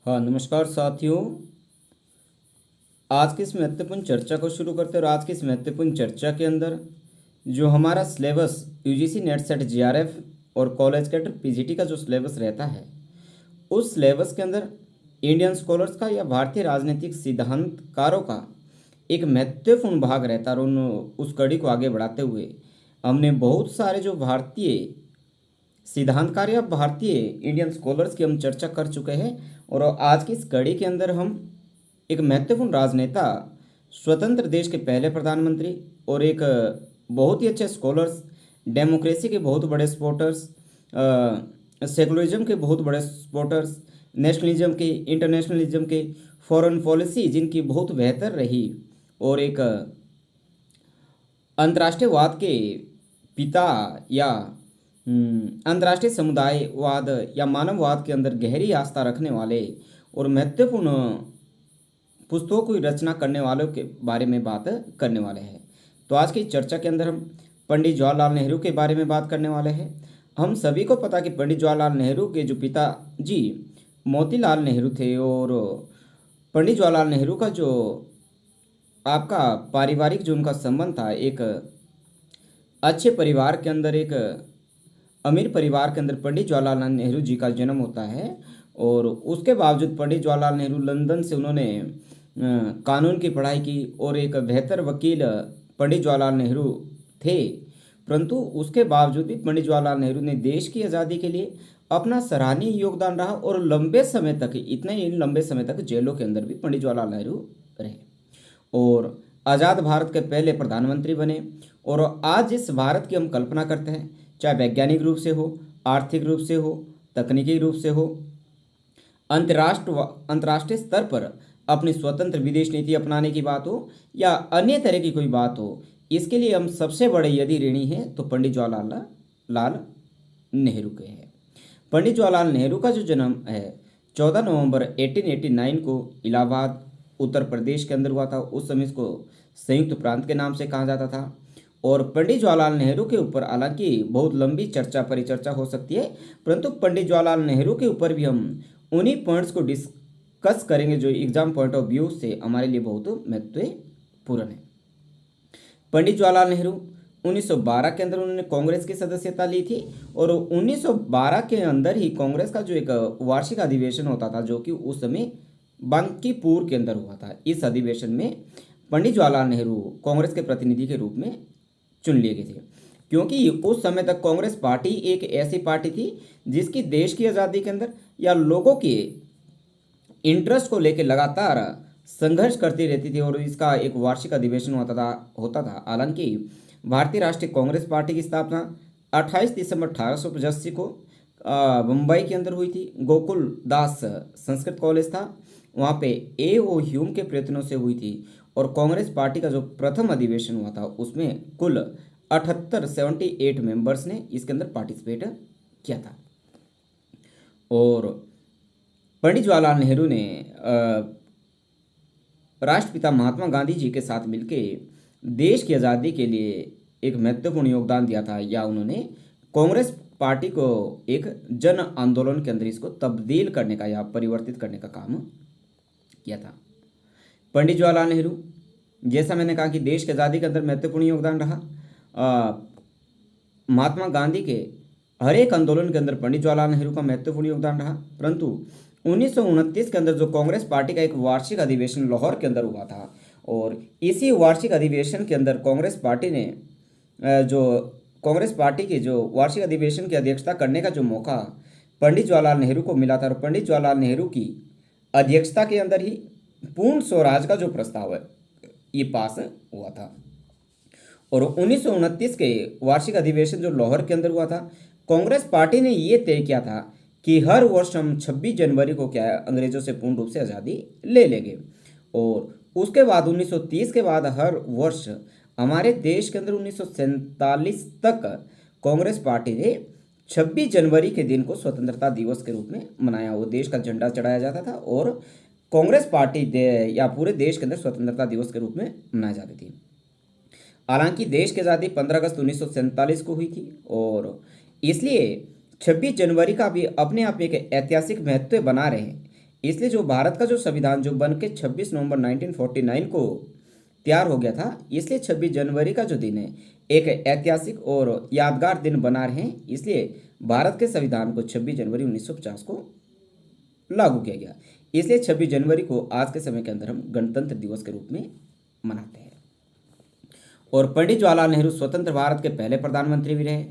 हाँ, नमस्कार साथियों। आज की इस महत्वपूर्ण चर्चा को शुरू करते हैं और आज की इस महत्वपूर्ण चर्चा के अंदर जो हमारा syllabus UGC net set GRF और कॉलेज कैडर पीजीटी का जो सिलेबस रहता है, उस सिलेबस के अंदर इंडियन स्कॉलर्स का या भारतीय राजनीतिक सिद्धांतकारों का एक महत्वपूर्ण भाग रहता है। और उन उस कड़ी को आगे बढ़ाते हुए हमने बहुत सारे जो भारतीय सिद्धांतकार या भारतीय इंडियन स्कॉलर्स की हम चर्चा कर चुके हैं। और आज की इस कड़ी के अंदर हम एक महत्वपूर्ण राजनेता, स्वतंत्र देश के पहले प्रधानमंत्री और एक बहुत ही अच्छे स्कॉलर्स, डेमोक्रेसी के बहुत बड़े सपोर्टर्स, सेकुलरिज्म के बहुत बड़े सपोर्टर्स, नेशनलिज्म के, इंटरनेशनलिज्म के, फॉरेन पॉलिसी जिनकी बहुत बेहतर रही और एक अंतर्राष्ट्रीयवाद के पिता या अंतर्राष्ट्रीय समुदायवाद या मानववाद के अंदर गहरी आस्था रखने वाले और महत्वपूर्ण पुस्तकों की रचना करने वालों के बारे में बात करने वाले हैं। तो आज की चर्चा के अंदर हम पंडित जवाहरलाल नेहरू के बारे में बात करने वाले हैं। हम सभी को पता कि पंडित जवाहरलाल नेहरू के जो पिताजी मोतीलाल नेहरू थे, और पंडित जवाहरलाल नेहरू का जो आपका पारिवारिक जो उनका संबंध था, एक अच्छे परिवार के अंदर, एक अमीर परिवार के अंदर पंडित जवाहरलाल नेहरू जी का जन्म होता है। और उसके बावजूद पंडित जवाहरलाल नेहरू लंदन से उन्होंने कानून की पढ़ाई की और एक बेहतर वकील पंडित जवाहरलाल नेहरू थे। परंतु उसके बावजूद भी पंडित जवाहरलाल नेहरू ने देश की आज़ादी के लिए अपना सराहनीय योगदान रहा और लंबे समय तक, इतने ही लंबे समय तक जेलों के अंदर भी पंडित जवाहरलाल नेहरू रहे और आज़ाद भारत के पहले प्रधानमंत्री बने। और आज जिस भारत की हम कल्पना करते हैं, चाहे वैज्ञानिक रूप से हो, आर्थिक रूप से हो, तकनीकी रूप से हो, अंतर्राष्ट्रीय स्तर पर अपनी स्वतंत्र विदेश नीति अपनाने की बात हो या अन्य तरह की कोई बात हो, इसके लिए हम सबसे बड़े यदि ऋणी हैं तो पंडित जवाहरलाल नेहरू के हैं। पंडित जवाहरलाल नेहरू का जो जन्म है 14 नवंबर 1889 को इलाहाबाद उत्तर प्रदेश के अंदर हुआ था। उस समय इसको संयुक्त प्रांत के नाम से कहा जाता था। और पंडित जवाहरलाल नेहरू के ऊपर हालांकि बहुत लंबी चर्चा परिचर्चा हो सकती है, परंतु पंडित जवाहरलाल नेहरू के ऊपर भी हम उन्हीं पॉइंट्स को डिस्कस करेंगे जो एग्जाम पॉइंट ऑफ व्यू से हमारे लिए बहुत महत्वपूर्ण है। पंडित जवाहरलाल नेहरू 1912 के अंदर उन्होंने कांग्रेस की सदस्यता ली थी। और 1912 के अंदर ही कांग्रेस का जो एक वार्षिक अधिवेशन होता था, जो कि उस समय बांकीपुर के अंदर हुआ था, इस अधिवेशन में पंडित जवाहरलाल नेहरू कांग्रेस के प्रतिनिधि के रूप में चुन लिए गए थे। क्योंकि उस समय तक कांग्रेस पार्टी एक ऐसी पार्टी थी जिसकी देश की आज़ादी के अंदर या लोगों के इंटरेस्ट को लेकर लगातार संघर्ष करती रहती थी और इसका एक वार्षिक अधिवेशन होता था। हालांकि भारतीय राष्ट्रीय कांग्रेस पार्टी की स्थापना 28 दिसंबर 1885 को मुंबई के अंदर हुई थी। गोकुल दास संस्कृत कॉलेज था, वहाँ पे A.O. ह्यूम के प्रयत्नों से हुई थी। और कांग्रेस पार्टी का जो प्रथम अधिवेशन हुआ था उसमें कुल 78 मेंबर्स ने इसके अंदर पार्टिसिपेट किया था। और पंडित जवाहरलाल नेहरू ने राष्ट्रपिता महात्मा गांधी जी के साथ मिलकर देश की आज़ादी के लिए एक महत्वपूर्ण योगदान दिया था, या उन्होंने कांग्रेस पार्टी को एक जन आंदोलन के अंदर इसको तब्दील करने का या परिवर्तित करने का काम किया था। पंडित जवाहरलाल नेहरू, जैसा मैंने कहा कि देश की आज़ादी के अंदर महत्वपूर्ण योगदान रहा। महात्मा गांधी के हर एक आंदोलन के अंदर पंडित जवाहरलाल नेहरू का महत्वपूर्ण योगदान रहा। परंतु 1929 के अंदर जो कांग्रेस पार्टी का एक वार्षिक अधिवेशन लाहौर के अंदर हुआ था, और इसी वार्षिक अधिवेशन के अंदर कांग्रेस पार्टी ने जो कांग्रेस पार्टी के जो वार्षिक अधिवेशन की अध्यक्षता करने का जो मौका पंडित जवाहरलाल नेहरू को मिला था, और पंडित जवाहरलाल नेहरू की अध्यक्षता के अंदर ही पूर्ण स्वराज का जो प्रस्ताव है ये पास हुआ था। और 1929 के वार्षिक अधिवेशन जो लाहौर के अंदर हुआ था, कांग्रेस पार्टी ने ये तय किया था कि हर वर्ष हम 26 जनवरी को क्या है अंग्रेजों से पूर्ण रूप से आज़ादी ले लेंगे। और उसके बाद 1930 के बाद हर वर्ष हमारे देश के अंदर 1947 तक कांग्रेस पार्टी ने 26 जनवरी के दिन को स्वतंत्रता दिवस के रूप में मनाया। वो देश का झंडा चढ़ाया जाता था और कांग्रेस पार्टी या पूरे देश के अंदर स्वतंत्रता दिवस के रूप में मनाई जाती थी। हालांकि देश की आज़ादी 15 अगस्त 1947 को हुई थी, और इसलिए 26 जनवरी का भी अपने आप में एक ऐतिहासिक महत्व बना रहे हैं। इसलिए जो भारत का जो संविधान जो बन के 26 नवंबर 1949 को तैयार हो गया था, इसलिए 26 जनवरी का जो दिन है एक ऐतिहासिक और यादगार दिन बना रहे हैं। इसलिए भारत के संविधान को 26 जनवरी 1950 को लागू किया गया। इसलिए 26 जनवरी को आज के समय के अंदर हम गणतंत्र दिवस के रूप में मनाते हैं। और पंडित जवाहरलाल नेहरू स्वतंत्र भारत के पहले प्रधानमंत्री भी रहे।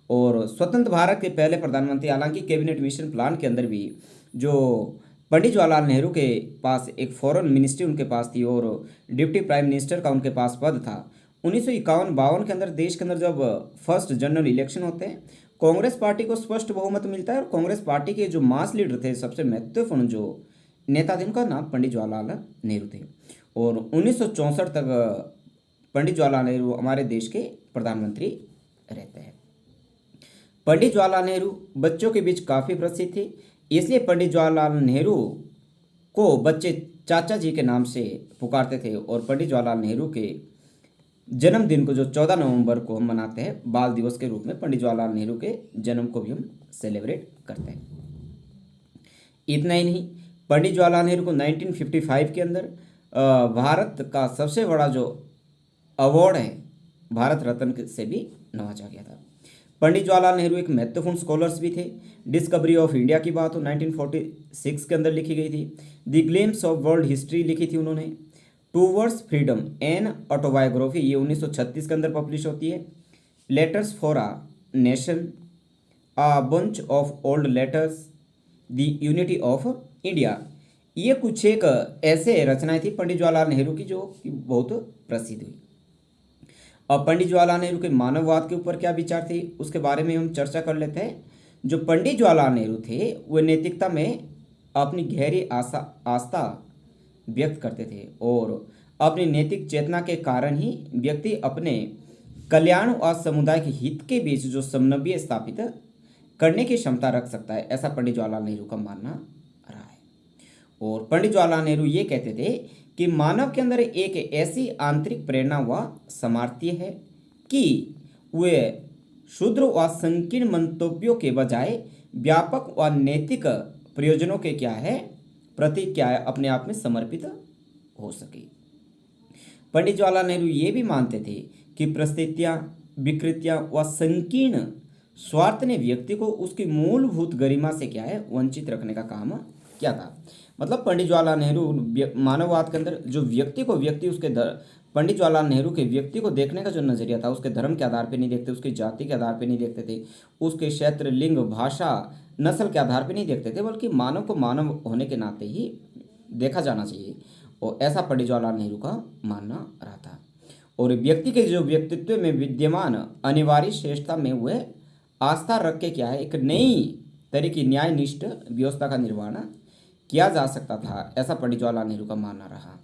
और स्वतंत्र भारत के पहले प्रधानमंत्री, हालांकि कैबिनेट मिशन प्लान के अंदर भी जो पंडित जवाहरलाल नेहरू के पास एक फॉरेन मिनिस्ट्री उनके पास थी और डिप्टी प्राइम मिनिस्टर का उनके पास पद था। 1951-52 के अंदर देश के अंदर जब फर्स्ट जनरल इलेक्शन होते हैं, कांग्रेस पार्टी को स्पष्ट बहुमत मिलता है और कांग्रेस पार्टी के जो मास लीडर थे, सबसे महत्वपूर्ण जो नेता थे, उनका नाम पंडित जवाहरलाल नेहरू थे। और 1964 तक पंडित जवाहरलाल नेहरू हमारे देश के प्रधानमंत्री रहते हैं। पंडित जवाहरलाल नेहरू बच्चों के बीच काफ़ी प्रसिद्ध थे। इसलिए पंडित जवाहरलाल नेहरू को बच्चे चाचा जी के नाम से पुकारते थे। और पंडित जवाहरलाल नेहरू के जन्मदिन को जो 14 नवंबर को हम मनाते हैं बाल दिवस के रूप में, पंडित जवाहरलाल नेहरू के जन्म को भी हम सेलिब्रेट करते हैं। इतना ही नहीं, पंडित जवाहरलाल नेहरू को 1955 के अंदर भारत का सबसे बड़ा जो अवार्ड है भारत रत्न से भी नवाजा गया था। पंडित जवाहरलाल नेहरू एक महत्वपूर्ण स्कॉलर्स भी थे। डिस्कवरी ऑफ इंडिया की बात हो 1946 के अंदर लिखी गई थी। The glimpse of world history लिखी थी उन्होंने। टूवर्ड्स फ्रीडम एन ऑटोबायोग्राफी, ये 1936 के अंदर पब्लिश होती है। Letters for a nation, a bunch of old letters, the unity of India, ये कुछ एक ऐसे रचनाएं थी पंडित जवाहरलाल नेहरू की जो कि बहुत प्रसिद्ध हुई। अब पंडित जवाहरलाल नेहरू के मानववाद के ऊपर क्या विचार थे उसके बारे में हम चर्चा कर लेते हैं। जो पंडित जवाहरलाल नेहरू थे वे नैतिकता में अपनी गहरी आस्था व्यक्त करते थे और अपनी नैतिक चेतना के कारण ही व्यक्ति अपने कल्याण और समुदाय के हित के बीच जो समन्वय स्थापित करने की क्षमता रख सकता है, ऐसा पंडित जवाहरलाल नेहरू का मानना रहा है। और पंडित जवाहरलाल नेहरू ये कहते थे कि मानव के अंदर एक ऐसी आंतरिक प्रेरणा व सामर्थ्य है कि वे क्षुद्र व संकीर्ण मंतव्यों के बजाय व्यापक व नैतिक प्रयोजनों के क्या है प्रति क्या है अपने आप में समर्पित हो सके। पंडित जवाहरलाल नेहरू ये भी मानते थे कि परिस्थितियां, विकृतियां व संकीर्ण स्वार्थ ने व्यक्ति को उसकी मूलभूत गरिमा से क्या है वंचित रखने का काम किया था। मतलब पंडित जवाहरलाल नेहरू मानववाद के अंदर जो व्यक्ति को व्यक्ति उसके पंडित जवाहरलाल नेहरू के व्यक्ति को देखने का जो नजरिया था, उसके धर्म के आधार पर नहीं देखते, उसकी जाति के आधार पर नहीं देखते थे, उसके क्षेत्र, लिंग, भाषा, नस्ल के आधार पर नहीं देखते थे, बल्कि मानव को मानव होने के नाते ही देखा जाना चाहिए। और ऐसा पंडित जवाहरलाल नेहरू का मानना रहा था। और व्यक्ति के जो व्यक्तित्व में विद्यमान अनिवार्य श्रेष्ठता में वह आस्था रख के क्या है एक नई तरह की न्यायनिष्ठ व्यवस्था का निर्माण किया जा सकता था, ऐसा पंडित जवाहरलाल नेहरू का मानना रहा।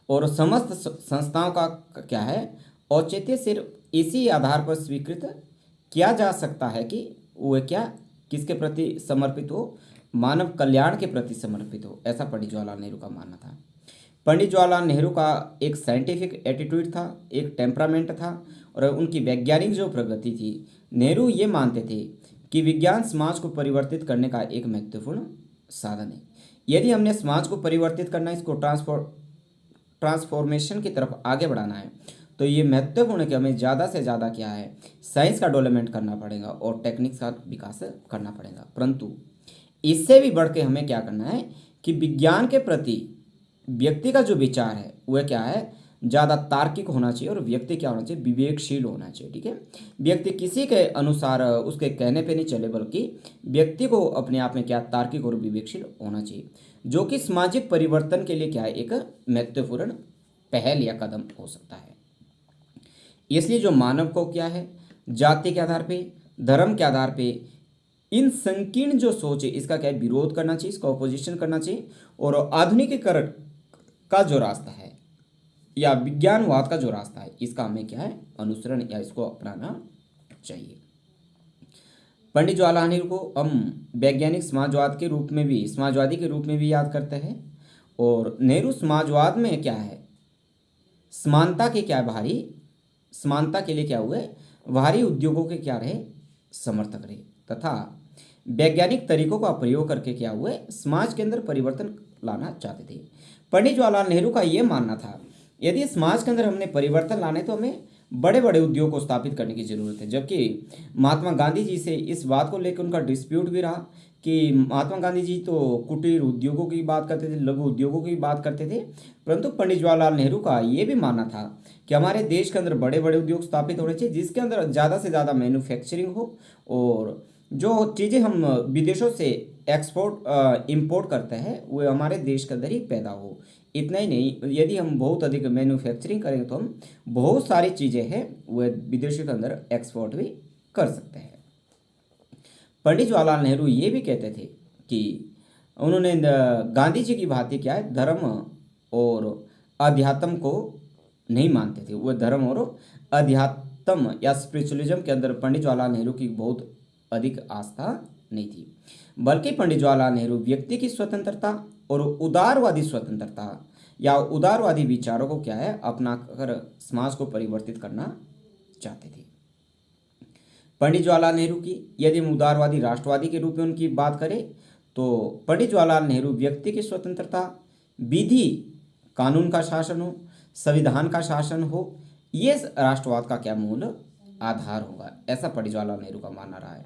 और समस्त संस्थाओं का क्या है औचित्य सिर्फ इसी आधार पर स्वीकृत किया जा सकता है कि वह क्या किसके प्रति समर्पित हो, मानव कल्याण के प्रति समर्पित हो, ऐसा पंडित जवाहरलाल नेहरू का मानना था। पंडित जवाहरलाल नेहरू का एक साइंटिफिक एटीट्यूड था, एक टेम्परामेंट था और उनकी वैज्ञानिक जो प्रगति थी। नेहरू ये मानते थे कि विज्ञान समाज को परिवर्तित करने का एक महत्वपूर्ण साधन है। यदि हमने समाज को परिवर्तित करना है, इसको ट्रांसफॉर्मेशन की तरफ आगे बढ़ाना है, तो ये महत्वपूर्ण है कि हमें ज़्यादा से ज़्यादा क्या है साइंस का डेवलपमेंट करना पड़ेगा और टेक्निक्स का विकास करना पड़ेगा। परंतु इससे भी बढ़ के हमें क्या करना है कि विज्ञान के प्रति व्यक्ति का जो विचार है वह क्या है ज़्यादा तार्किक होना चाहिए और व्यक्ति क्या होना चाहिए विवेकशील होना चाहिए। ठीक है, व्यक्ति किसी के अनुसार उसके कहने पे नहीं चले, बल्कि व्यक्ति को अपने आप में क्या तार्किक और विवेकशील होना चाहिए, जो कि सामाजिक परिवर्तन के लिए क्या है एक महत्वपूर्ण पहल या कदम हो सकता है। इसलिए जो मानव को क्या है जाति के आधार पे, धर्म के आधार पे इन संकीर्ण जो सोच है इसका क्या है विरोध करना चाहिए, इसका ऑपोजिशन करना चाहिए। और आधुनिकीकरण का जो रास्ता है या विज्ञानवाद का जो रास्ता है इसका हमें क्या है अनुसरण या इसको अपनाना चाहिए। पंडित जवाहरलाल नेहरू को हम वैज्ञानिक समाजवादी के रूप में भी याद करते हैं। और नेहरू समाजवाद में क्या है समानता के क्या भारी समानता के लिए क्या हुए भारी उद्योगों के क्या रहे समर्थक रहे तथा वैज्ञानिक तरीकों का प्रयोग करके क्या हुए, समाज के अंदर परिवर्तन लाना चाहते थे। पंडित जवाहरलाल नेहरू का ये मानना था, यदि समाज के अंदर हमने परिवर्तन लाने तो हमें बड़े बड़े उद्योग को स्थापित करने की जरूरत है। जबकि महात्मा गांधी जी से इस बात को लेकर उनका डिस्प्यूट भी रहा कि महात्मा गांधी जी तो कुटीर उद्योगों की बात करते थे, लघु उद्योगों की बात करते थे, परंतु पंडित जवाहरलाल नेहरू का ये भी मानना था कि हमारे देश के अंदर बड़े बड़े उद्योग स्थापित होने चाहिए, जिसके अंदर ज़्यादा से ज़्यादा मैन्युफैक्चरिंग हो, और जो चीज़ें हम विदेशों से एक्सपोर्ट इंपोर्ट करते हैं वो हमारे देश के अंदर ही पैदा हो। इतना ही नहीं, यदि हम बहुत अधिक मैन्युफैक्चरिंग करेंगे तो हम बहुत सारी चीज़ें हैं वह विदेशों के अंदर एक्सपोर्ट भी कर सकते हैं। पंडित जवाहरलाल नेहरू ये भी कहते थे कि उन्होंने गांधी जी की भांति क्या है, धर्म और अध्यात्म को नहीं मानते थे। वह धर्म और अध्यात्म या स्पिरिचुअलिज्म के अंदर पंडित जवाहरलाल नेहरू की बहुत अधिक आस्था नहीं थी, बल्कि पंडित जवाहरलाल नेहरू व्यक्ति की स्वतंत्रता और उदारवादी स्वतंत्रता या उदारवादी विचारों को क्या है, अपना कर समाज को परिवर्तित करना चाहते थे। पंडित जवाहरलाल नेहरू की यदि हम उदारवादी राष्ट्रवादी के रूप में उनकी बात करें तो पंडित जवाहरलाल नेहरू व्यक्ति की स्वतंत्रता, विधि कानून का शासन हो, संविधान का शासन हो, ये राष्ट्रवाद का क्या मूल आधार होगा, ऐसा पंडित जवाहरलाल नेहरू का मानना रहा है।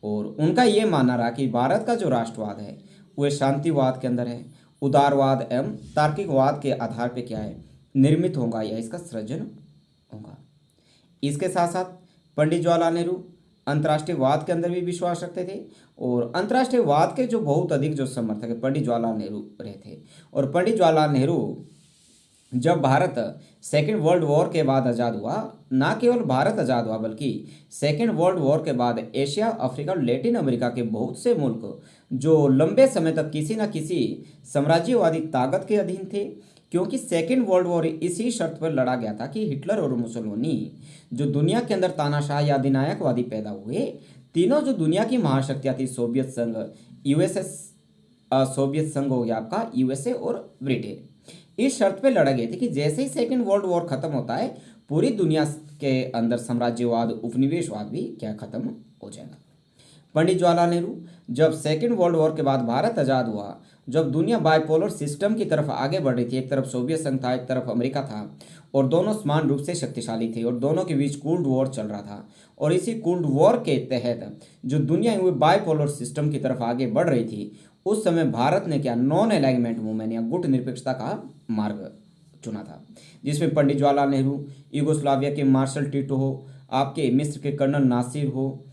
और उनका ये मानना रहा कि भारत का जो राष्ट्रवाद है वह शांतिवाद के अंदर है, उदारवाद एवं तार्किकवाद के आधार पर क्या है, निर्मित होगा या इसका सृजन होगा। इसके साथ साथ पंडित जवाहरलाल नेहरू अंतर्राष्ट्रीयवाद के अंदर भी विश्वास रखते थे, और अंतर्राष्ट्रीयवाद के जो बहुत अधिक जो समर्थक है पंडित जवाहरलाल नेहरू रहे थे। और पंडित जवाहरलाल नेहरू जब भारत सेकेंड वर्ल्ड वॉर के बाद आज़ाद हुआ, ना केवल भारत आज़ाद हुआ बल्कि सेकेंड वर्ल्ड वॉर के बाद एशिया, अफ्रीका और लैटिन अमेरिका के बहुत से मुल्क जो लंबे समय तक किसी न किसी साम्राज्यवादी ताकत के अधीन थे, क्योंकि सेकेंड वर्ल्ड वॉर इसी शर्त पर लड़ा गया था कि हिटलर और मुसोलिनी जो दुनिया के अंदर तानाशाह या अधिनायकवादी पैदा हुए, तीनों जो दुनिया की महाशक्तियाँ थी, सोवियत संघ, सोवियत संघ हो गया आपका, यूएसए और ब्रिटेन, इस शर्त पे लड़ा गया था कि जैसे ही सेकेंड वर्ल्ड वॉर खत्म होता है पूरी दुनिया के अंदर साम्राज्यवाद, उपनिवेशवाद भी क्या खत्म हो जाएगा। पंडित जवाहरलाल नेहरू जब सेकेंड वर्ल्ड वॉर के बाद भारत आज़ाद हुआ, जब दुनिया बाइपोलर सिस्टम की तरफ आगे बढ़ रही थी, एक तरफ सोवियत संघ था, एक तरफ अमेरिका था, और दोनों समान रूप से शक्तिशाली थे, और दोनों के बीच कोल्ड वॉर चल रहा था। और इसी कोल्ड वॉर के तहत जो दुनिया हुई बाइपोलर सिस्टम की तरफ आगे बढ़ रही थी, उस समय भारत ने क्या नॉन अलाइनमेंट मूवमेंट या गुट निरपेक्षता का मार्ग चुना था, जिसमें पंडित जवाहरलाल नेहरू, यूगोस्लाविया के मार्शल टिटो हो, आपके मिस्र के कर्नल नासिर हो,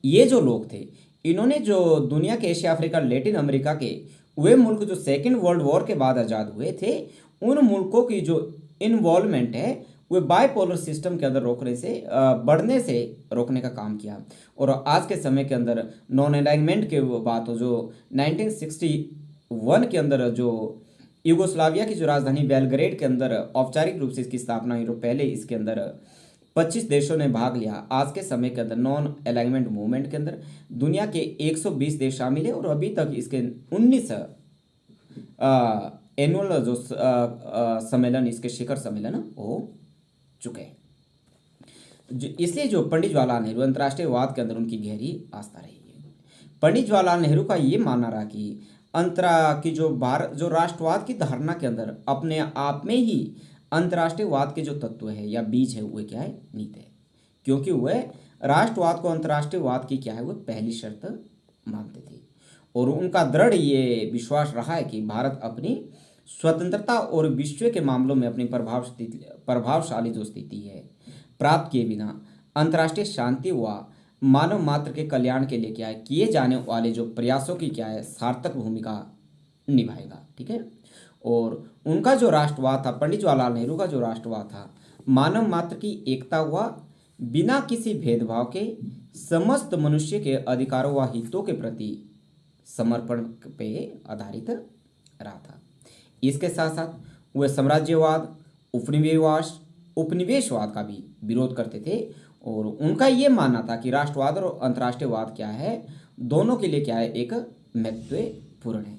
ये जो लोग थे, इन्होंने जो दुनिया के एशिया, अफ्रीका, लैटिन अमेरिका के वे मुल्क जो सेकेंड वर्ल्ड वॉर के बाद आज़ाद हुए थे, उन मुल्कों की जो इन्वॉल्वमेंट है वे बाइपोलर सिस्टम के अंदर रोकने से बढ़ने से रोकने का काम किया। और आज के समय के अंदर नॉन अलाइनमेंट के बात हो, जो 1961 के अंदर जो यूगोस्लाविया की जो राजधानी बेलग्रेड के अंदर औपचारिक रूप से इसकी स्थापना हुई, और पहले इसके अंदर 25 देशों ने भाग लिया। आज के समय के अंदर नॉन अलाइनमेंट मूवमेंट के अंदर दुनिया के 120 देश शामिल है, और अभी तक इसके 19 एनुअल जो सम्मेलन, इसके शिखर सम्मेलन हो चुके हैं। इसलिए जो पंडित जवाहरलाल नेहरू अंतर्राष्ट्रीयवाद के अंदर उनकी गहरी आस्था रही है। पंडित जवाहरलाल नेहरू का ये मानना रहा कि जो भारत जो राष्ट्रवाद की धारणा के अंदर अपने आप में ही अंतर्राष्ट्रीयवाद के जो तत्व है या बीज है वह क्या है, नीत है, क्योंकि वह राष्ट्रवाद को अंतर्राष्ट्रीयवाद की क्या है वह पहली शर्त मानते थे। और उनका दृढ़ ये विश्वास रहा है कि भारत अपनी स्वतंत्रता और विश्व के मामलों में अपनी प्रभावशाली जो स्थिति है प्राप्त किए बिना अंतर्राष्ट्रीय शांति व मानव मात्र के कल्याण के लिए क्या है किए जाने वाले जो प्रयासों की क्या है सार्थक भूमिका निभाएगा। ठीक है। और उनका जो राष्ट्रवाद था, पंडित जवाहरलाल नेहरू का जो राष्ट्रवाद था, मानव मात्र की एकता हुआ बिना किसी भेदभाव के समस्त मनुष्य के अधिकारों व हितों के प्रति समर्पण पे आधारित रहा था। इसके साथ साथ वह साम्राज्यवाद, उपनिवेशवाद का भी विरोध करते थे, और उनका ये मानना था कि राष्ट्रवाद और अंतर्राष्ट्रीयवाद क्या है, दोनों के लिए क्या है एक महत्वपूर्ण है,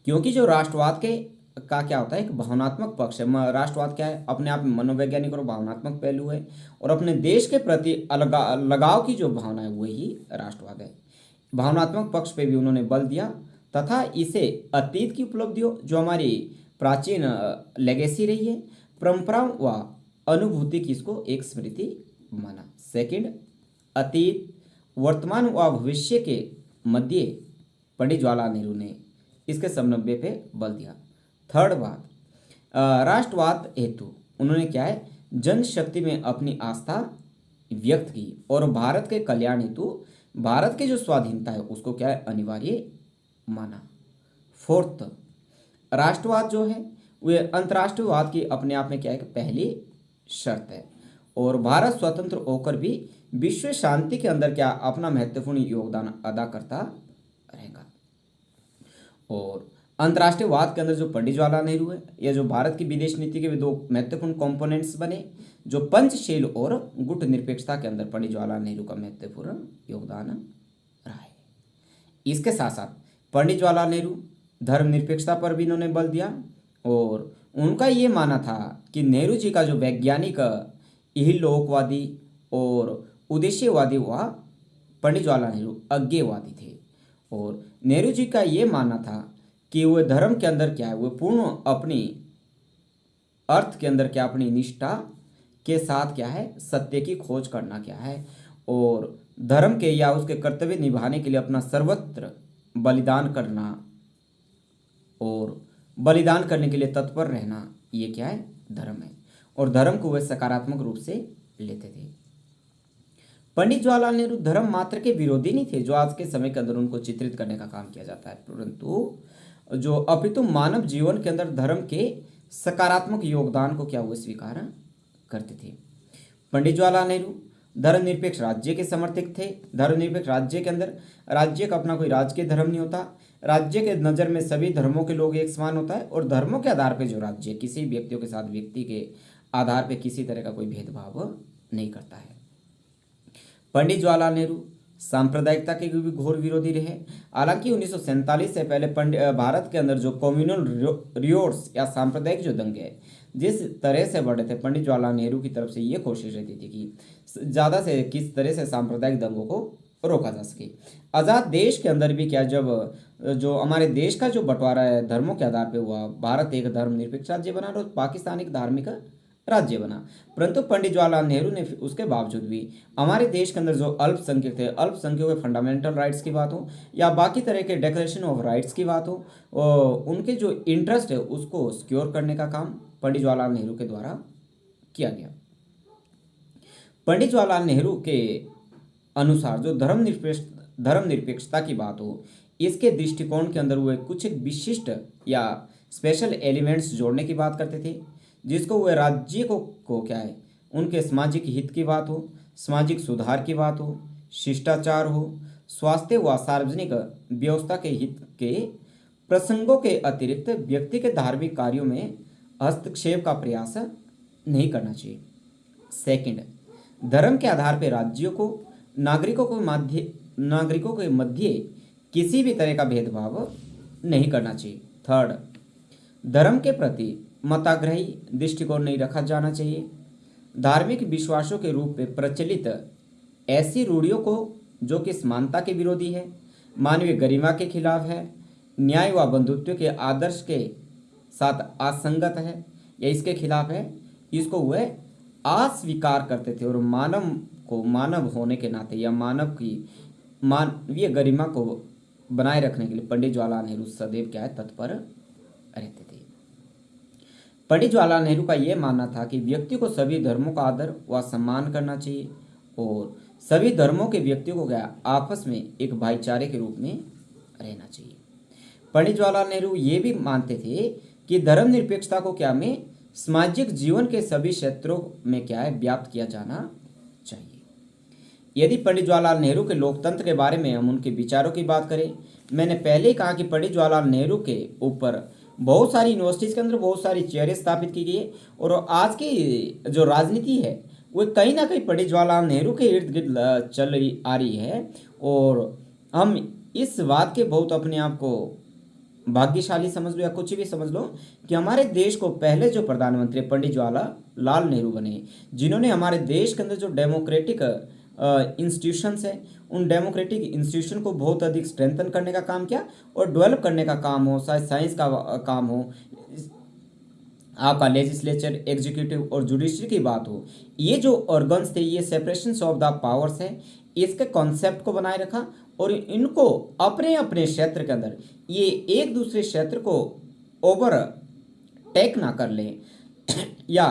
क्योंकि जो राष्ट्रवाद के का क्या होता है, एक भावनात्मक पक्ष है। राष्ट्रवाद क्या है, अपने आप में मनोवैज्ञानिक और भावनात्मक पहलू है, और अपने देश के प्रति लगाव की जो भावना है वही राष्ट्रवाद है। भावनात्मक पक्ष पे भी उन्होंने बल दिया, तथा इसे अतीत की उपलब्धियों, जो हमारी प्राचीन लेगेसी रही है, परंपराओं व अनुभूति की इसको एक स्मृति माना। सेकंड, अतीत, वर्तमान व भविष्य के मध्य पंडित जवाहरलाल नेहरू ने इसके समन्वय पे बल दिया। थर्ड बात, राष्ट्रवाद हेतु उन्होंने क्या है, जनशक्ति में अपनी आस्था व्यक्त की, और भारत के कल्याण हेतु भारत की जो स्वाधीनता है उसको क्या है, अनिवार्य माना। फोर्थ, राष्ट्रवाद जो है वह अंतर्राष्ट्रीयवाद की अपने आप में क्या है कि पहली शर्त है, और भारत स्वतंत्र होकर भी विश्व शांति के अंदर क्या अपना महत्वपूर्ण योगदान अदा करता रहेगा। और अंतर्राष्ट्रीयवाद के अंदर जो पंडित जवाहरलाल नेहरू है, या जो भारत की विदेश नीति के दो महत्वपूर्ण कंपोनेंट्स बने, जो पंचशील और गुट निरपेक्षता के अंदर पंडित जवाहरलाल नेहरू का महत्वपूर्ण योगदान रहा है। इसके साथ साथ पंडित जवाहरलाल नेहरू धर्मनिरपेक्षता पर भी इन्होंने बल दिया, और उनका ये मानना था कि नेहरू जी का जो वैज्ञानिक इहलोकवादी और उद्देश्यवादी हुआ, पंडित जवाहरलाल नेहरू अज्ञेयवादी थे, और नेहरू जी का ये मानना था कि वह धर्म के अंदर क्या है, वह पूर्ण अपनी अर्थ के अंदर क्या अपनी निष्ठा के साथ क्या है, सत्य की खोज करना क्या है, और धर्म के या उसके कर्तव्य निभाने के लिए अपना सर्वत्र बलिदान करना, और बलिदान करने के लिए तत्पर रहना, ये क्या है, धर्म है, और धर्म को वे सकारात्मक रूप से लेते थे। पंडित जवाहरलाल नेहरू धर्म मात्र के विरोधी नहीं थे, जो आज के समय के अंदर उनको चित्रित करने का काम किया जाता है, परंतु जो अपितु मानव जीवन के अंदर धर्म के सकारात्मक योगदान को क्या हुए स्वीकार करते थे। पंडित जवाहरलाल नेहरू धर्मनिरपेक्ष राज्य के समर्थक थे। धर्मनिरपेक्ष राज्य के अंदर राज्य का अपना कोई राजकीय धर्म नहीं होता, राज्य के नज़र में सभी धर्मों के लोग एक समान होता है, और धर्मों के आधार पर जो राज्य किसी व्यक्तियों के साथ व्यक्ति के आधार पर किसी तरह का कोई भेदभाव नहीं करता है। पंडित जवाहरलाल नेहरू सांप्रदायिकता के भी घोर विरोधी रहे। हालांकि 1947 से पहले भारत के अंदर जो कम्युनल रियोट्स या सांप्रदायिक जो दंगे हैं जिस तरह से बढ़े थे, पंडित जवाहरलाल नेहरू की तरफ से ये कोशिश रहती थी कि ज़्यादा से किस तरह से सांप्रदायिक दंगों को रोका जा सके। आज़ाद देश के अंदर भी क्या, जब जो हमारे देश का जो बंटवारा है धर्मों के आधार पर हुआ, भारत एक धर्मनिरपेक्ष राज्य बना और पाकिस्तान एक धार्मिक राज्य बना, परंतु पंडित जवाहरलाल नेहरू ने उसके बावजूद भी हमारे देश के अंदर जो अल्पसंख्यक थे, अल्पसंख्यकों के फंडामेंटल राइट्स की बात हो या बाकी तरह के डिक्लेरेशन ऑफ राइट्स की बात हो, उनके जो इंटरेस्ट है उसको सिक्योर करने का काम पंडित जवाहरलाल नेहरू के द्वारा किया गया। पंडित जवाहरलाल नेहरू के अनुसार जो धर्मनिरपेक्षता की बात हो, इसके दृष्टिकोण के अंदर वो कुछ एक विशिष्ट या स्पेशल एलिमेंट्स जोड़ने की बात करते थे, जिसको वह राज्य को क्या है, उनके सामाजिक हित की बात हो, सामाजिक सुधार की बात हो, शिष्टाचार हो, स्वास्थ्य व सार्वजनिक व्यवस्था के हित के प्रसंगों के अतिरिक्त व्यक्ति के धार्मिक कार्यों में हस्तक्षेप का प्रयास नहीं करना चाहिए। सेकंड, धर्म के आधार पर राज्यों को नागरिकों के मध्य किसी भी तरह का भेदभाव नहीं करना चाहिए। थर्ड, धर्म के प्रति मताग्रही दृष्टिकोण नहीं रखा जाना चाहिए। धार्मिक विश्वासों के रूप में प्रचलित ऐसी रूढ़ियों को जो कि समानता के विरोधी है, मानवीय गरिमा के खिलाफ है, न्याय व बंधुत्व के आदर्श के साथ असंगत है या इसके खिलाफ है, इसको वह अस्वीकार करते थे, और मानव को मानव होने के नाते या मानव की मानवीय गरिमा को बनाए रखने के लिए पंडित जवाहरलाल नेहरू सदैव क्या है, तत्पर रहते थे। पंडित जवाहरलाल नेहरू का यह मानना था कि व्यक्ति को सभी धर्मों का आदर व सम्मान करना चाहिए, और सभी धर्मों के व्यक्तियों को क्या आपस में एक भाईचारे के रूप में रहना चाहिए। पंडित जवाहरलाल नेहरू ये भी मानते थे कि धर्मनिरपेक्षता को क्या में सामाजिक जीवन के सभी क्षेत्रों में क्या है, व्याप्त किया जाना चाहिए। यदि पंडित जवाहरलाल नेहरू के लोकतंत्र के बारे में हम उनके विचारों की बात करें, मैंने पहले ही कहा कि पंडित जवाहरलाल नेहरू के ऊपर बहुत सारी यूनिवर्सिटीज़ के अंदर बहुत सारी चेयरें स्थापित की गई है, और आज की जो राजनीति है वो कहीं ना कहीं पंडित जवाहरलाल नेहरू के इर्द गिर्द चल आ रही है, और हम इस बात के बहुत अपने आप को भाग्यशाली समझ लो या कुछ भी समझ लो कि हमारे देश को पहले जो प्रधानमंत्री पंडित जवाहरलाल नेहरू बने, जिन्होंने हमारे देश के अंदर जो डेमोक्रेटिक इंस्टीट्यूशंस है, उन डेमोक्रेटिक इंस्टीट्यूशन को बहुत अधिक स्ट्रेंथन करने का काम किया और डेवलप करने का काम हो, शायद साइंस का काम हो, आपका लेजिस्लेचर, एग्जीक्यूटिव और जुडिशरी की बात हो, ये जो ऑर्गन्स थे, ये सेपरेशन ऑफ द पावर्स है, इसके कॉन्सेप्ट को बनाए रखा और इनको अपने अपने क्षेत्र के अंदर ये एक दूसरे क्षेत्र को ओवर टेक ना कर ले या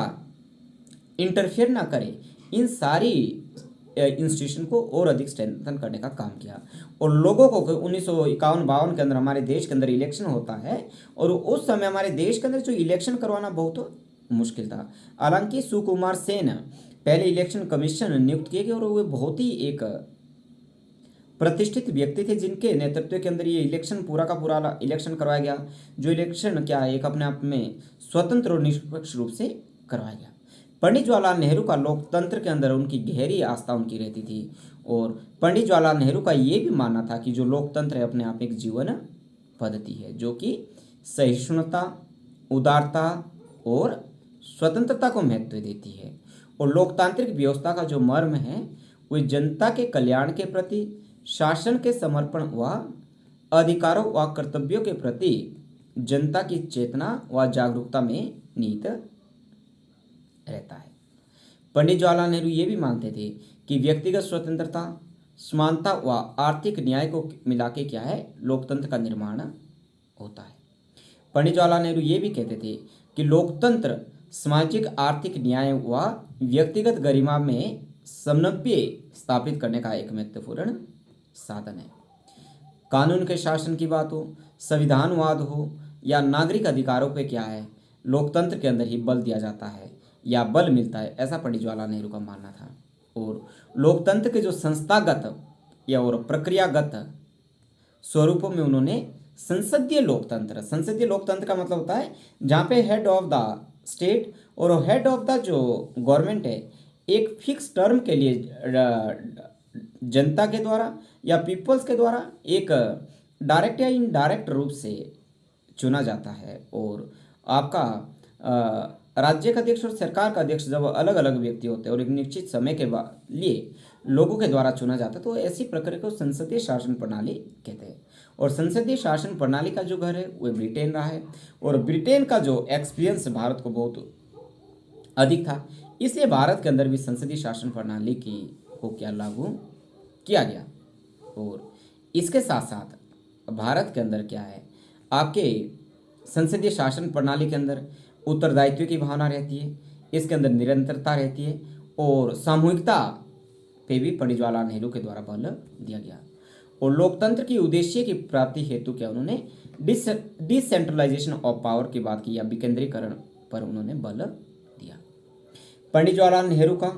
इंटरफेयर ना करे, इन सारी इंस्टीट्यूशन को और अधिक स्ट्रेंथन करने का काम किया। और लोगों को 1951-52 के अंदर हमारे देश के अंदर इलेक्शन होता है और उस समय हमारे देश के अंदर जो इलेक्शन करवाना बहुत मुश्किल था। हालांकि सुकुमार सेन पहले इलेक्शन कमीशन नियुक्त किए गए और वे बहुत ही एक प्रतिष्ठित व्यक्ति थे जिनके नेतृत्व के अंदर ये इलेक्शन पूरा का पूरा इलेक्शन करवाया गया। जो इलेक्शन क्या है, एक अपने आप में स्वतंत्र और निष्पक्ष रूप से करवाया गया। पंडित जवाहरलाल नेहरू का लोकतंत्र के अंदर उनकी गहरी आस्था उनकी रहती थी और पंडित जवाहरलाल नेहरू का ये भी मानना था कि जो लोकतंत्र है अपने आप में एक जीवन पद्धति है जो कि सहिष्णुता, उदारता और स्वतंत्रता को महत्व देती है। और लोकतांत्रिक व्यवस्था का जो मर्म है वह जनता के कल्याण के प्रति, शासन के समर्पण व अधिकारों व कर्तव्यों के प्रति जनता की चेतना व जागरूकता में निहित रहता है। पंडित जवाहरलाल नेहरू ये भी मानते थे कि व्यक्तिगत स्वतंत्रता, समानता व आर्थिक न्याय को मिला के क्या है, लोकतंत्र का निर्माण होता है। पंडित जवाहरलाल नेहरू ये भी कहते थे कि लोकतंत्र सामाजिक आर्थिक न्याय व व्यक्तिगत गरिमा में समन्वय स्थापित करने का एक महत्वपूर्ण साधन है। कानून के शासन की बात हो, संविधानवाद हो या नागरिक अधिकारों पे क्या है, लोकतंत्र के अंदर ही बल दिया जाता है या बल मिलता है, ऐसा पंडित जवाहरलाल नेहरू का मानना था। और लोकतंत्र के जो संस्थागत या और प्रक्रियागत स्वरूपों में उन्होंने संसदीय लोकतंत्र का मतलब होता है जहाँ पे हेड ऑफ द स्टेट और हेड ऑफ द जो गवर्नमेंट है एक फिक्स टर्म के लिए जनता के द्वारा या पीपल्स के द्वारा एक डायरेक्ट या इनडायरेक्ट रूप से चुना जाता है। और आपका राज्य का अध्यक्ष और सरकार का अध्यक्ष जब अलग अलग व्यक्ति होते हैं और एक निश्चित समय के लिए लोगों के द्वारा चुना जाता है तो ऐसी प्रक्रिया को संसदीय शासन प्रणाली कहते हैं। और संसदीय शासन प्रणाली का जो घर है वह ब्रिटेन रहा है और ब्रिटेन का जो एक्सपीरियंस भारत को बहुत अधिक था, इसलिए भारत के अंदर भी संसदीय शासन प्रणाली को क्या लागू किया गया। और इसके साथ साथ भारत के अंदर क्या है, आपके संसदीय शासन प्रणाली के अंदर उत्तरदायित्व की भावना रहती है, इसके अंदर निरंतरता रहती है और सामूहिकता पे भी पंडित जवाहरलाल नेहरू के द्वारा बल दिया गया। और लोकतंत्र की उद्देश्य की प्राप्ति हेतु क्या उन्होंने डिसेंट्रलाइजेशन ऑफ पावर की बात की या विकेंद्रीकरण पर उन्होंने बल दिया। पंडित जवाहरलाल नेहरू का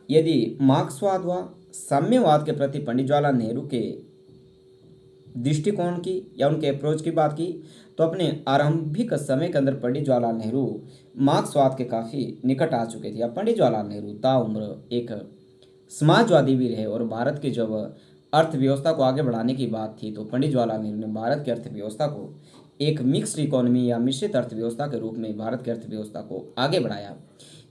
यदि मार्क्सवाद व साम्यवाद के प्रति पंडित जवाहरलाल नेहरू के दृष्टिकोण की या उनके अप्रोच की बात की तो अपने आरंभिक समय के अंदर पंडित जवाहरलाल नेहरू मार्क्सवाद के काफ़ी निकट आ चुके थे। पंडित जवाहरलाल नेहरू ताउम्र एक समाजवादी भी रहे और भारत की जब अर्थव्यवस्था को आगे बढ़ाने की बात थी तो पंडित जवाहरलाल नेहरू ने भारत की अर्थव्यवस्था को एक मिक्स्ड इकोनॉमी या मिश्रित अर्थव्यवस्था के रूप में भारत की अर्थव्यवस्था को आगे बढ़ाया,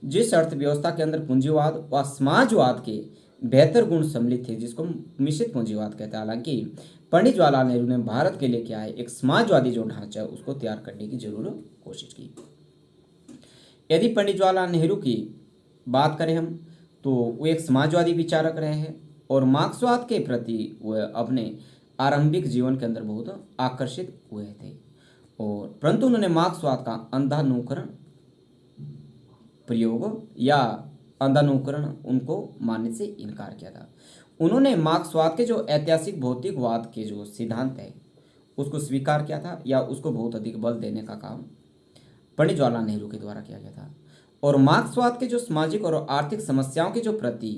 जिस अर्थव्यवस्था के अंदर पूंजीवाद व समाजवाद के बेहतर गुण सम्मिलित थे, जिसको मिश्रित पूंजीवाद कहते हैं। हालांकि पंडित जवाहरलाल नेहरू ने भारत के लिए क्या है एक समाजवादी जो ढांचा है उसको तैयार करने की जरूर कोशिश की। यदि पंडित जवाहरलाल नेहरू की बात करें हम तो वो एक समाजवादी विचारक रहे हैं और मार्क्सवाद के प्रति वह अपने आरंभिक जीवन के अंदर बहुत आकर्षित हुए थे और परंतु उन्होंने मार्क्सवाद का अंधानुकरण प्रयोग या अंधानुकरण उनको मानने से इनकार किया था। उन्होंने मार्क्सवाद के जो ऐतिहासिक भौतिकवाद के जो सिद्धांत है उसको स्वीकार किया था या उसको बहुत अधिक बल देने का काम पंडित जवाहरलाल नेहरू के द्वारा किया गया था। और मार्क्सवाद के जो सामाजिक और आर्थिक समस्याओं के जो प्रति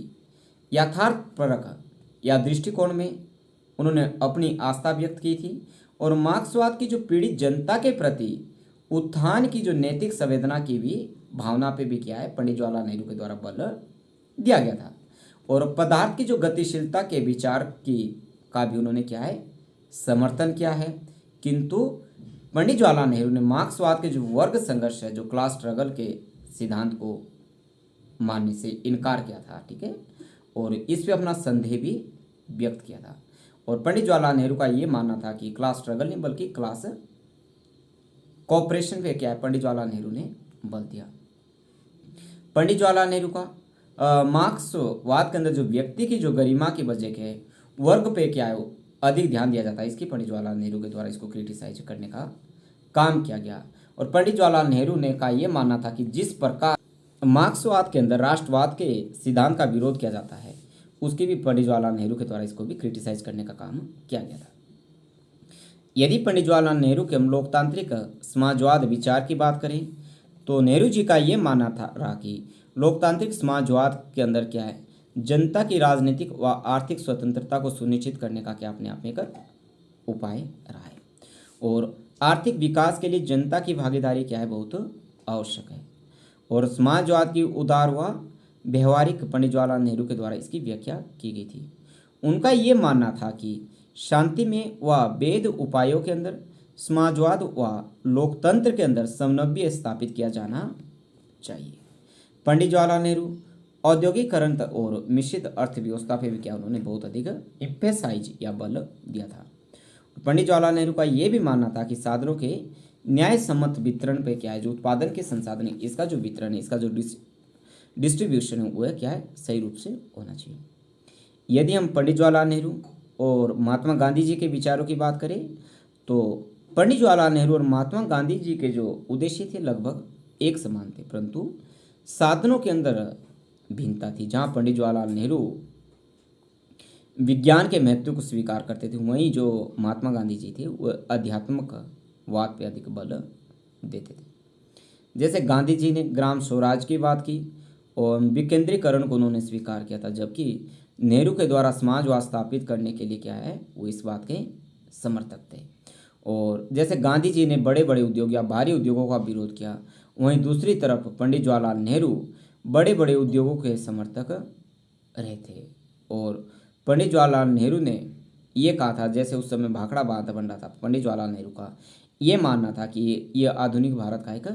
यथार्थपरक या दृष्टिकोण में उन्होंने अपनी आस्था व्यक्त की थी और मार्क्सवाद की जो पीड़ित जनता के प्रति उत्थान की जो नैतिक संवेदना की भी भावना पे भी क्या है पंडित जवाहरलाल नेहरू के द्वारा बल दिया गया था। और पदार्थ की जो गतिशीलता के विचार की का भी उन्होंने क्या है समर्थन किया है, किंतु पंडित जवाहरलाल नेहरू ने मार्क्सवाद के जो वर्ग संघर्ष है, जो क्लास स्ट्रगल के सिद्धांत को मानने से इनकार किया था, ठीक है, और इस पे अपना संदेह भी व्यक्त किया था। और पंडित जवाहरलाल नेहरू का ये मानना था कि क्लास स्ट्रगल नहीं बल्कि क्लास कॉपरेशन पे क्या है, पंडित जवाहरलाल नेहरू ने बल दिया। पंडित जवाहरलाल नेहरू का मार्क्सवाद के अंदर जो व्यक्ति की जो गरिमा की वजह है, वर्ग पे क्या है अधिक ध्यान दिया जाता है, इसकी पंडित जवाहरलाल नेहरू के द्वारा इसको क्रिटिसाइज करने का काम किया गया। और पंडित जवाहरलाल नेहरू ने का ये मानना था कि जिस प्रकार मार्क्सवाद के अंदर राष्ट्रवाद के सिद्धांत का विरोध किया जाता है, उसके भी पंडित जवाहरलाल नेहरू के द्वारा इसको भी क्रिटिसाइज करने का काम किया गया था। यदि पंडित जवाहरलाल नेहरू के हम लोकतांत्रिक समाजवाद विचार की बात करें तो नेहरू जी का ये मानना था रहा कि लोकतांत्रिक समाजवाद के अंदर क्या है, जनता की राजनीतिक व आर्थिक स्वतंत्रता को सुनिश्चित करने का क्या अपने आप में एक उपाय रहा है। और आर्थिक विकास के लिए जनता की भागीदारी क्या है, बहुत आवश्यक है। और समाजवाद की उदार व व्यवहारिक पंडित जवाहरलाल नेहरू के द्वारा इसकी व्याख्या की गई थी। उनका ये मानना था कि शांति में व वैध उपायों के अंदर समाजवाद व लोकतंत्र के अंदर समन्वय स्थापित किया जाना चाहिए। पंडित जवाहरलाल नेहरू औद्योगिकरण और मिश्रित अर्थव्यवस्था पे भी क्या उन्होंने बहुत अधिक एम्फेसाइज या बल दिया था। पंडित जवाहरलाल नेहरू का ये भी मानना था कि साधनों के न्याय सम्मत वितरण पे क्या है, जो उत्पादन के संसाधन है, इसका जो वितरण है, इसका जो डिस्ट्रीब्यूशन है, वो है क्या है, सही रूप से होना चाहिए। यदि हम पंडित जवाहरलाल नेहरू और महात्मा गांधी जी के विचारों की बात करें तो पंडित जवाहरलाल नेहरू और महात्मा गांधी जी के जो उद्देश्य थे लगभग एक समान थे, परंतु साधनों के अंदर भिन्नता थी। जहाँ पंडित जवाहरलाल नेहरू विज्ञान के महत्व को स्वीकार करते थे, वहीं जो महात्मा गांधी जी थे वह आध्यात्मिक वाद पे अधिक बल देते थे। जैसे गांधी जी ने ग्राम स्वराज की बात की और विकेंद्रीकरण को उन्होंने स्वीकार किया था, जबकि नेहरू के द्वारा समाजवाद स्थापित करने के लिए क्या है, वो इस बात के समर्थक थे। और जैसे गांधी जी ने बड़े बड़े उद्योग या भारी उद्योगों का विरोध किया, वहीं दूसरी तरफ पंडित जवाहरलाल नेहरू बड़े बड़े उद्योगों के समर्थक रहे थे। और पंडित जवाहरलाल नेहरू ने ये कहा था, जैसे उस समय भाखड़ा बांध बन रहा था, पंडित जवाहरलाल नेहरू का ये मानना था कि ये आधुनिक भारत का एक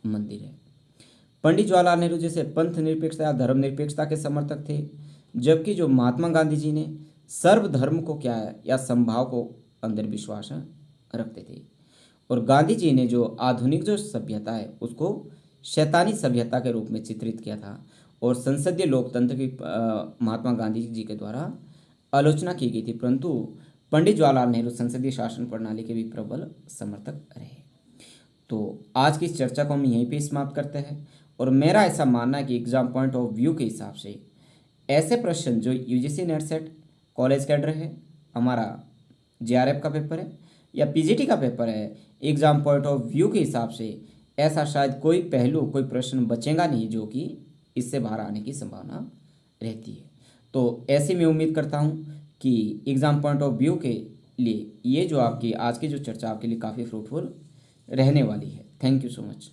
मंदिर है। पंडित जवाहरलाल नेहरू जैसे पंथ निरपेक्षता या धर्मनिरपेक्षता के समर्थक थे, जबकि जो महात्मा गांधी जी ने सर्वधर्म को क्या है या समभाव को अंदर विश्वास रखते थे। और गांधी जी ने जो आधुनिक जो सभ्यता है उसको शैतानी सभ्यता के रूप में चित्रित किया था। और संसदीय लोकतंत्र की महात्मा गांधी जी के द्वारा आलोचना की गई थी, परंतु पंडित जवाहरलाल नेहरू संसदीय शासन प्रणाली के भी प्रबल समर्थक रहे। तो आज की इस चर्चा को हम यहीं पे समाप्त करते हैं। और मेरा ऐसा मानना है कि एग्जाम पॉइंट ऑफ व्यू के हिसाब से ऐसे प्रश्न जो UGC net set college cadre है, हमारा जेआरएफ का पेपर है या पीजीटी का पेपर है, एग्जाम पॉइंट ऑफ व्यू के हिसाब से ऐसा शायद कोई पहलू कोई प्रश्न बचेगा नहीं जो कि इससे बाहर आने की संभावना रहती है। तो ऐसे मैं उम्मीद करता हूँ कि एग्ज़ाम पॉइंट ऑफ व्यू के लिए ये जो आपकी आज की जो चर्चा आपके लिए काफ़ी फ्रूटफुल रहने वाली है। Thank you so much.